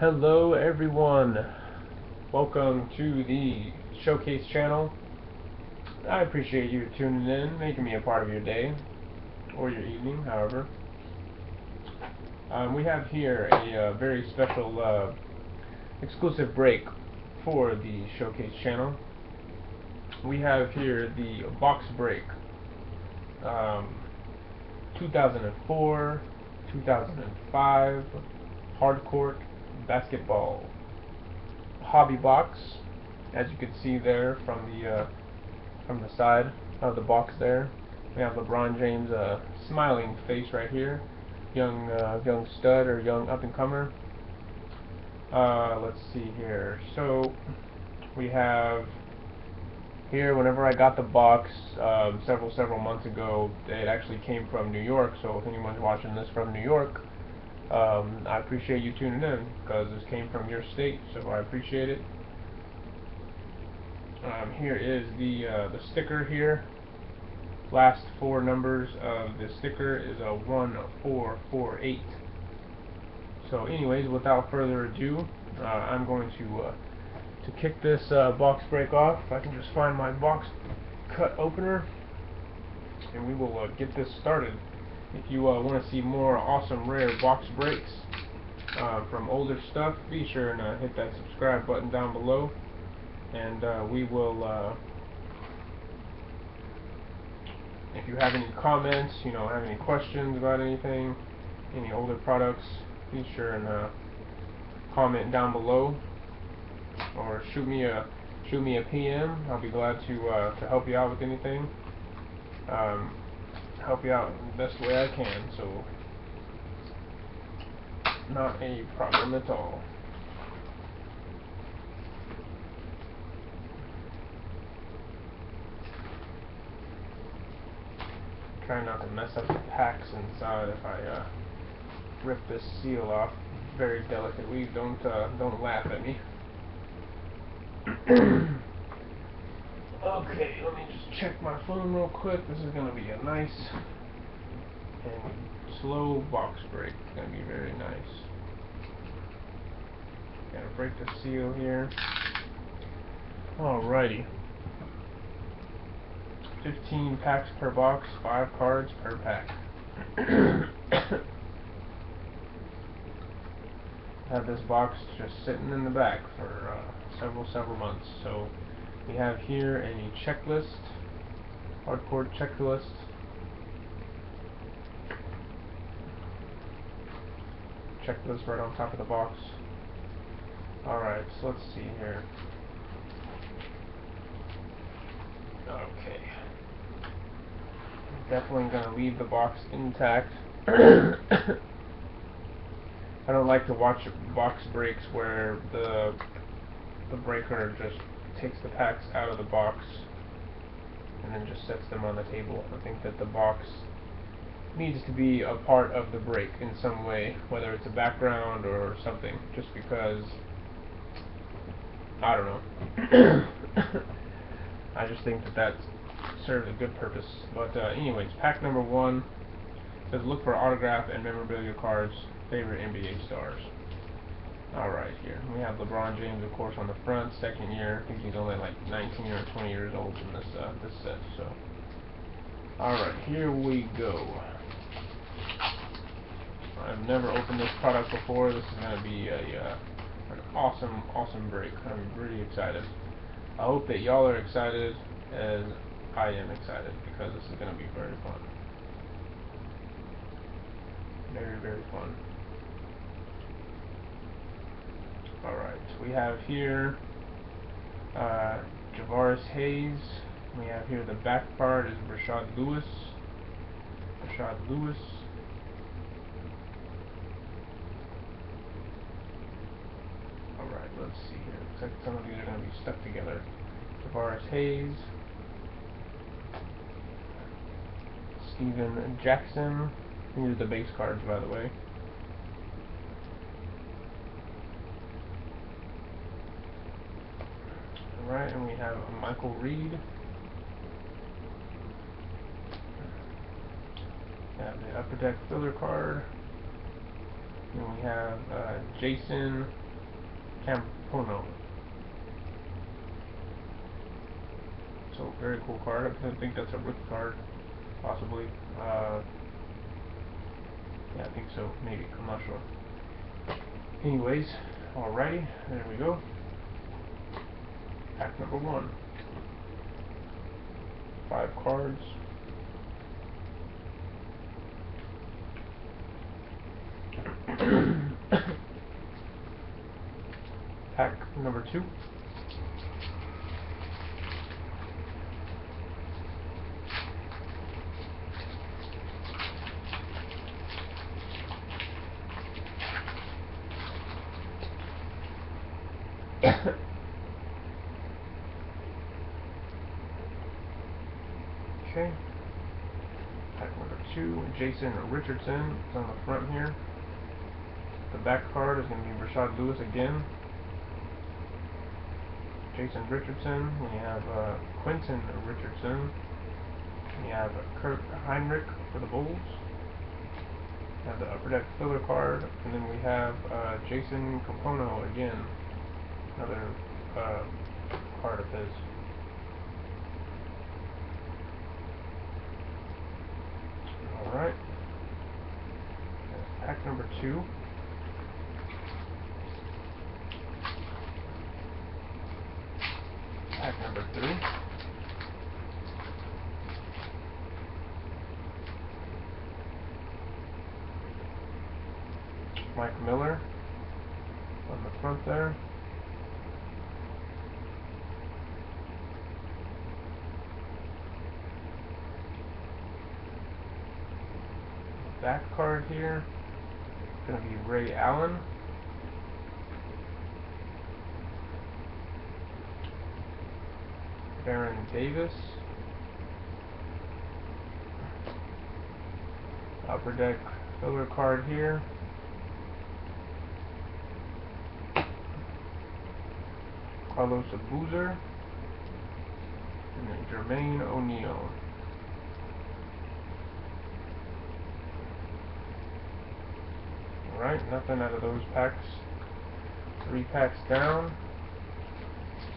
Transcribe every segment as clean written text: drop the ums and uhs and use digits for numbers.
Hello everyone, welcome to the Showcase channel. I appreciate you tuning in, making me a part of your day, or your evening, however. We have here a very special exclusive break for the Showcase channel. We have here the box break 2004, 2005 HardCourt basketball hobby box. As you can see there from the side of the box there, we have LeBron James' smiling face right here, young stud or young up and comer. Let's see here. So we have here, whenever I got the box several months ago, it actually came from New York. So if anyone's watching this from New York, I appreciate you tuning in, because this came from your state, so I appreciate it. Here is the sticker here. Last four numbers of the sticker is a 1448. So anyways, without further ado, I'm going to kick this box break off. If I can just find my box cut opener, and we will get this started. If you want to see more awesome rare box breaks from older stuff, be sure and hit that subscribe button down below, and we will, if you have any comments, have any questions about anything, any older products, be sure and comment down below, or shoot me a PM. I'll be glad to help you out with anything. Help you out in the best way I can, so not a problem at all. Try not to mess up the packs inside if I rip this seal off very delicately. Don't laugh at me. Okay, let me just check my phone real quick. This is going to be a nice and slow box break. It's going to be very nice. Gotta break the seal here. Alrighty. 15 packs per box, 5 cards per pack. Have this box just sitting in the back for several months. So we have here a checklist, HardCourt checklist. Checklist right on top of the box. Alright, so let's see here. Okay. Definitely gonna leave the box intact. I don't like to watch box breaks where the breaker just takes the packs out of the box and then just sets them on the table. I think that the box needs to be a part of the break in some way, whether it's a background or something, just because, I don't know. I just think that serves a good purpose. But anyways, pack number 1 says look for autograph and memorabilia cards, favorite NBA stars. Alright, here we have LeBron James, of course, on the front, second year. I think he's only like 19 or 20 years old in this set. So, alright, here we go. I've never opened this product before. This is going to be an awesome break. I'm pretty excited. I hope that y'all are excited as I am excited, because this is going to be very fun. Very fun. Alright, so we have here Javaris Hayes. We have here the back part is Rashad Lewis. Alright, let's see here. Looks like some of these are going to be stuck together. Javaris Hayes. Steven Jackson. These are the base cards, by the way. Alright, and we have Michael Reed. Have the Upper Deck filler card. we have Jason Campono. So very cool card. I think that's a rookie card, possibly. Yeah, I think so. Maybe. I'm not sure. Anyways, alrighty, there we go. Pack number 1. 5 cards. Pack number 2. Okay. Pack number 2, Jason Richardson is on the front here. The back card is going to be Rashad Lewis again. Jason Richardson. We have Quentin Richardson. We have Kurt Heinrich for the Bulls. We have the Upper Deck filler card, and then we have Jason Campono again. Another card of his. Alright. Pack number 2. Pack number 3. Mike Miller on the front there. Back card here is going to be Ray Allen. Baron Davis. Upper Deck filler card here. Carlos Boozer. And then Jermaine O'Neal. Alright, nothing out of those packs. 3 packs down.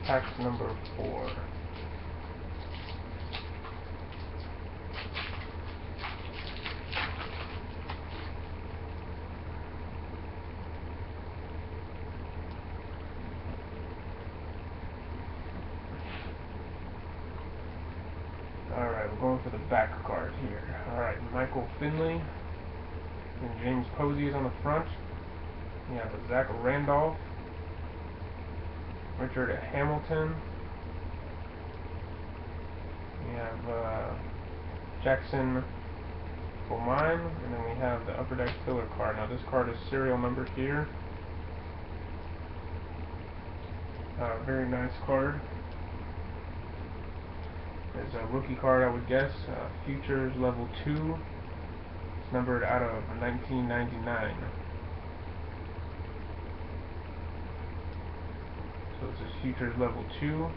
Pack number 4. Alright, we're going for the back card here. Alright, Michael Finley. And James Posey is on the front. We have Zach Randolph, Richard Hamilton. We have Jackson Bomine, and then we have the Upper Deck filler card. Now this card is serial numbered here. Very nice card. It's a rookie card, I would guess. Futures level 2. It's numbered out of 1999. So this is Futures level 2.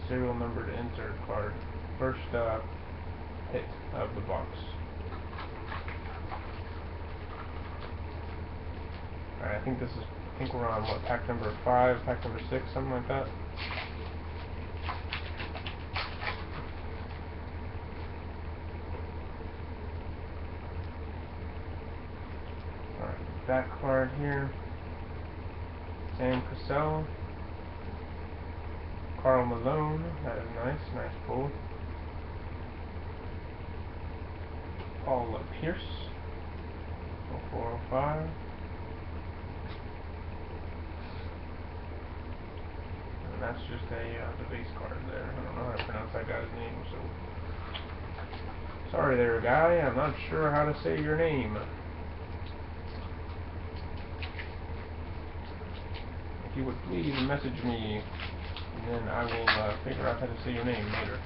Serial numbered insert card. First hit of the box. Alright, I think we're on what, pack number 5, pack number 6, something like that. Back card here. Sam Cassell. Karl Malone. That is nice. Nice pull. Paul Pierce. 0405. And that's just the base card there. I don't know how to pronounce that guy's name, so sorry there, guy. I'm not sure how to say your name. If you would please message me, and then I will figure out how to say your name later.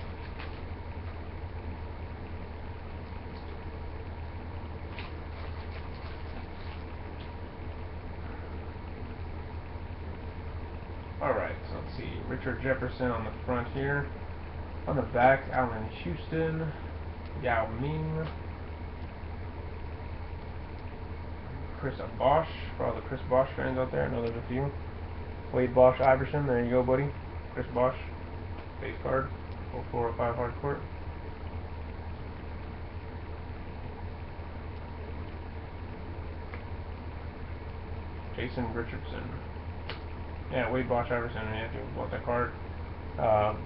Alright, so let's see. Richard Jefferson on the front here. On the back, Allen Houston, Yao Ming, Chris Bosch, for all the Chris Bosch fans out there. I know there's a few. Wade Bosch Iverson, there you go, buddy. Chris Bosch, base card, 0405 HardCourt. Jason Richardson. Yeah, Wade Bosch Iverson. If you want that card, you know,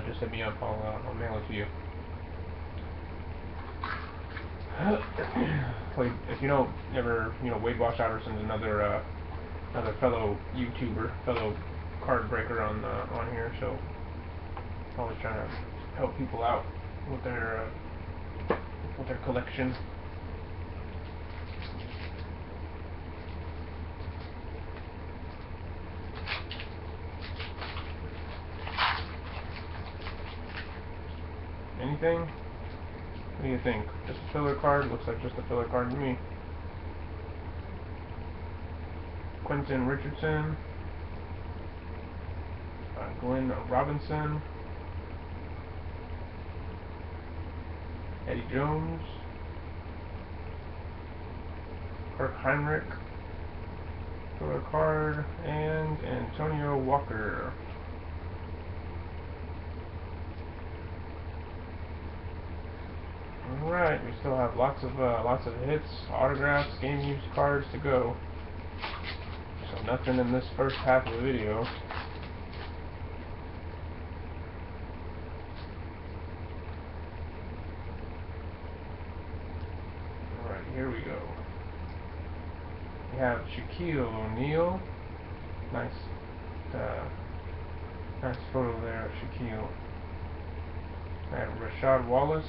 just hit me up. I'll mail it to you. If you don't ever, you know, Wade Bosch Iverson's another fellow YouTuber, fellow card breaker on here. So always trying to help people out with their collection. Anything? What do you think? Just a filler card? Looks like just a filler card to me. Quentin Richardson. Glenn Robinson. Eddie Jones. Kirk Heinrich. Filler card. And Antonio Walker. Alright, we still have lots of hits, autographs, game use cards to go. So nothing in this first half of the video. Alright, here we go. We have Shaquille O'Neal. Nice photo there of Shaquille. I have Rasheed Wallace,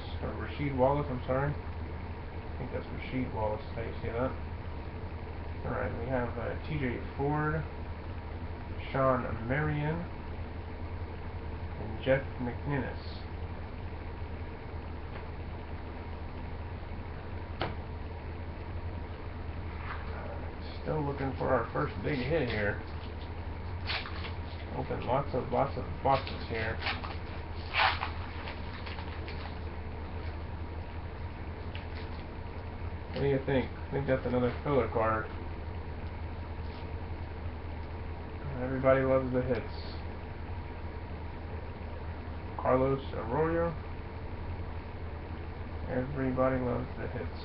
I'm sorry. I think that's Rasheed Wallace, how you say that. Alright, we have TJ Ford, Sean Marion, and Jeff McNinnis. Still looking for our first big hit here. Open lots of boxes here. What do you think? I think that's another filler card. Everybody loves the hits. Carlos Arroyo. Everybody loves the hits.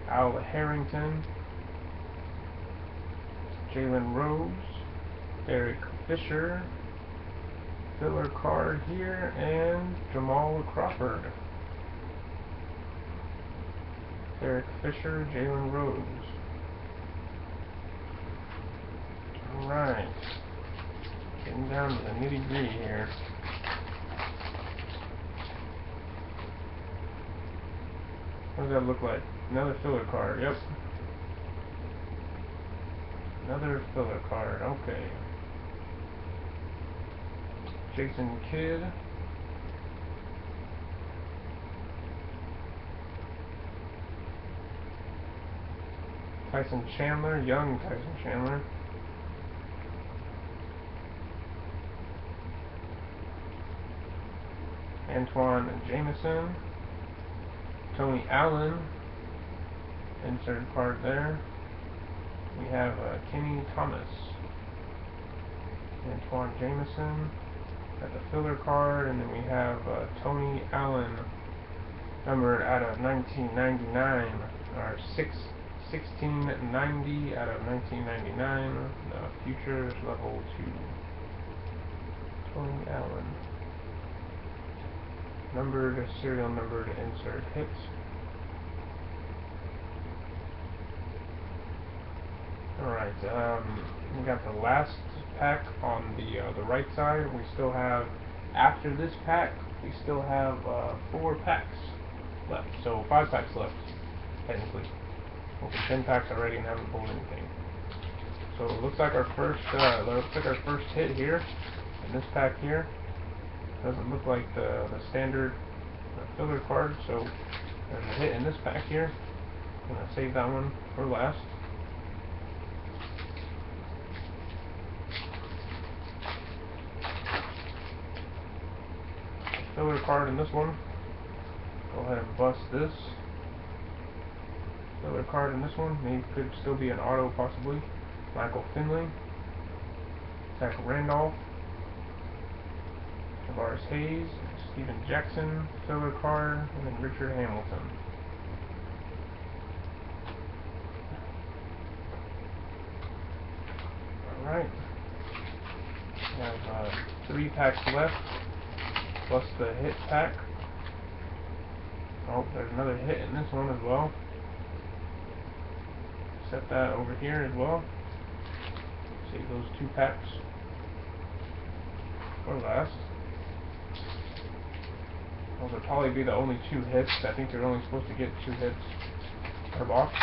Al Harrington. Jalen Rose. Derek Fisher. Filler card here. And Jamal Crawford. Derek Fisher, Jalen Rose. Alright. Getting down to the nitty-gritty here. What does that look like? Another filler card, yep. Another filler card, okay. Jason Kidd. Tyson Chandler, young Tyson Chandler. Antoine Jameson. Tony Allen. Insert card there. We have Kenny Thomas. Antoine Jameson. Got the filler card, and then we have Tony Allen, numbered out of 1999, or 1690 out of 1999, the Futures level 2. Tony Allen. Numbered, serial numbered, insert hit. Alright, we got the last pack on the right side. We still have, after this pack, we still have 4 packs left. So 5 packs left, technically. Opened 10 packs already and haven't pulled anything. So it looks like our first hit here in this pack here. Doesn't look like the standard filler card. So there's a hit in this pack here. I'm gonna save that one for last. Filler card in this one. Go ahead and bust this. filler card in this one. Maybe could still be an auto, possibly. Michael Finley, Zach Randolph, Tavares Hayes, Steven Jackson, filler card, and then Richard Hamilton. Alright. We have 3 packs left, plus the hit pack. Oh, there's another hit in this one as well. Set that over here as well. Save those 2 packs for last. Those will probably be the only 2 hits. I think you're only supposed to get 2 hits per box.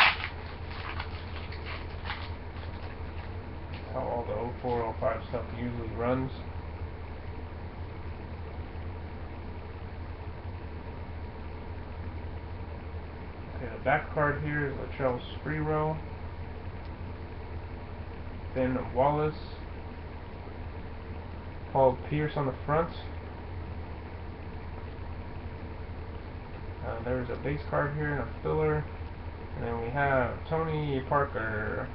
That's how all the 04, 05 stuff usually runs. Okay, the back card here is Latrell Sprewell, Ben Wallace, Paul Pierce on the front. There's a base card here and a filler, and then we have Tony Parker,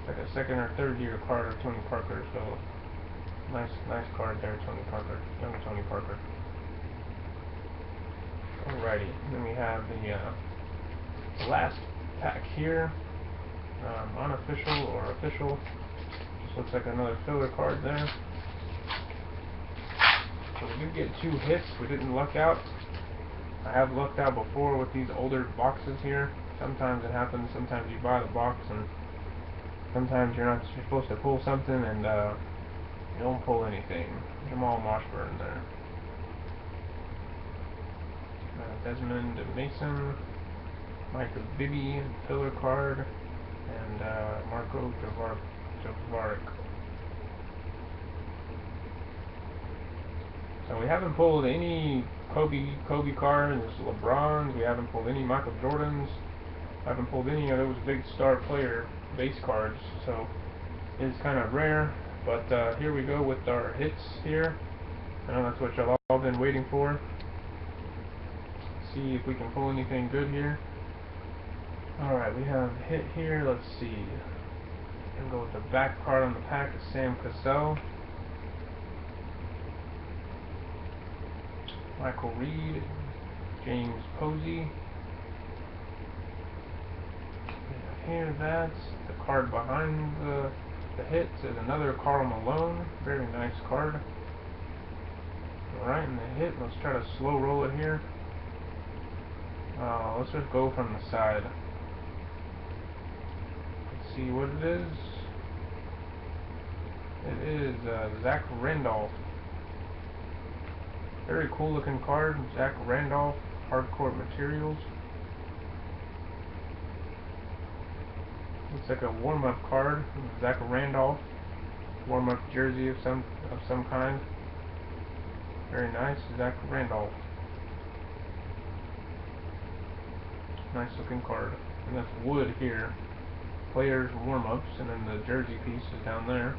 like a second or third year card of Tony Parker. So nice card there, Tony Parker, young Tony Parker. Alrighty, then we have the last pack here, unofficial or official. Just looks like another filler card there. So we did get 2 hits. We didn't luck out. I have lucked out before with these older boxes here. Sometimes it happens. Sometimes you buy the box and sometimes you're supposed to pull something and you don't pull anything. Jamal Mashburn there. Desmond Mason, Michael Bibby, filler card, and Marco Javaric. So we haven't pulled any Kobe cards, LeBrons. We haven't pulled any Michael Jordans. Haven't pulled any of those big star player base cards. So it's kind of rare. But here we go with our hits here. I know that's what y'all all been waiting for. See if we can pull anything good here. Alright, we have hit here. Let's see. I'm going to go with the back card on the pack of Sam Cassell. Michael Reed, James Posey. Here, that's the card behind the hits is another Karl Malone. Very nice card. Alright, and the hit, let's try to slow roll it here. Let's just go from the side. Let's see what it is. It is Zach Randolph. Very cool looking card. Zach Randolph, HardCourt materials. Looks like a warm-up card. Zach Randolph, warm-up jersey of some kind. Very nice, Zach Randolph. Nice looking card. And that's wood here. Players warm-ups, and then the jersey piece is down there.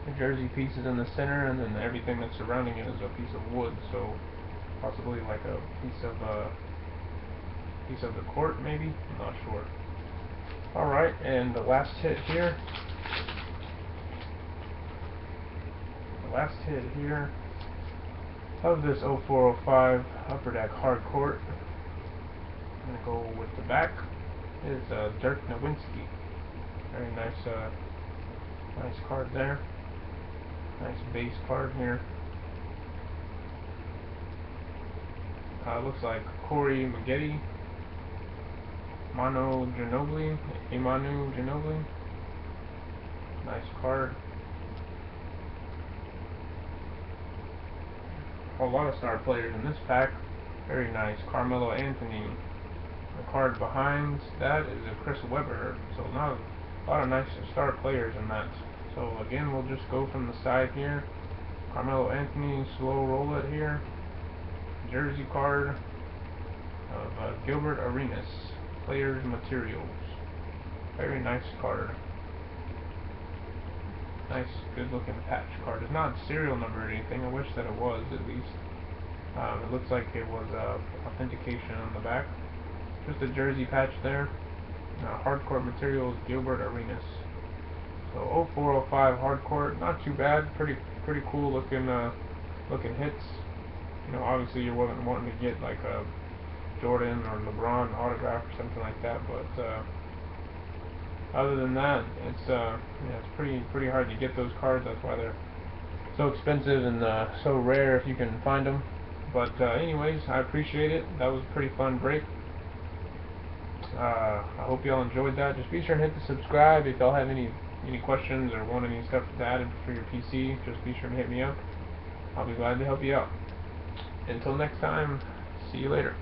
The jersey piece is in the center, and then everything that's surrounding it is a piece of wood. So possibly like a piece of the court, maybe. I'm not sure. All right, and the last hit here. The last hit here of this 0405 Upper Deck HardCourt. I'm gonna go with the back. Is Dirk Nowitzki. Very nice, nice card there. Nice base card here. Looks like Corey Maggette, Emmanuel Ginobili. Nice card. A lot of star players in this pack. Very nice. Carmelo Anthony. The card behind that is a Chris Webber. So not a lot of nice star players in that. So again, we'll just go from the side here. Carmelo Anthony, slow roll it here. Jersey card of Gilbert Arenas, Players Materials. Very nice card. Nice, good looking patch card. It's not serial number or anything. I wish that it was at least. It looks like it was authentication on the back. just a jersey patch there. HardCourt materials, Gilbert Arenas. So 0405 HardCourt, not too bad. Pretty cool looking hits. You know, obviously you wasn't wanting to get like a Jordan or LeBron autograph or something like that, but other than that, it's pretty hard to get those cards. That's why they're so expensive and so rare if you can find them. But anyways, I appreciate it. That was a pretty fun break. I hope y'all enjoyed that. Just be sure and hit the subscribe. If y'all have any questions or want any stuff added for your PC, just be sure to hit me up. I'll be glad to help you out. Until next time, see you later.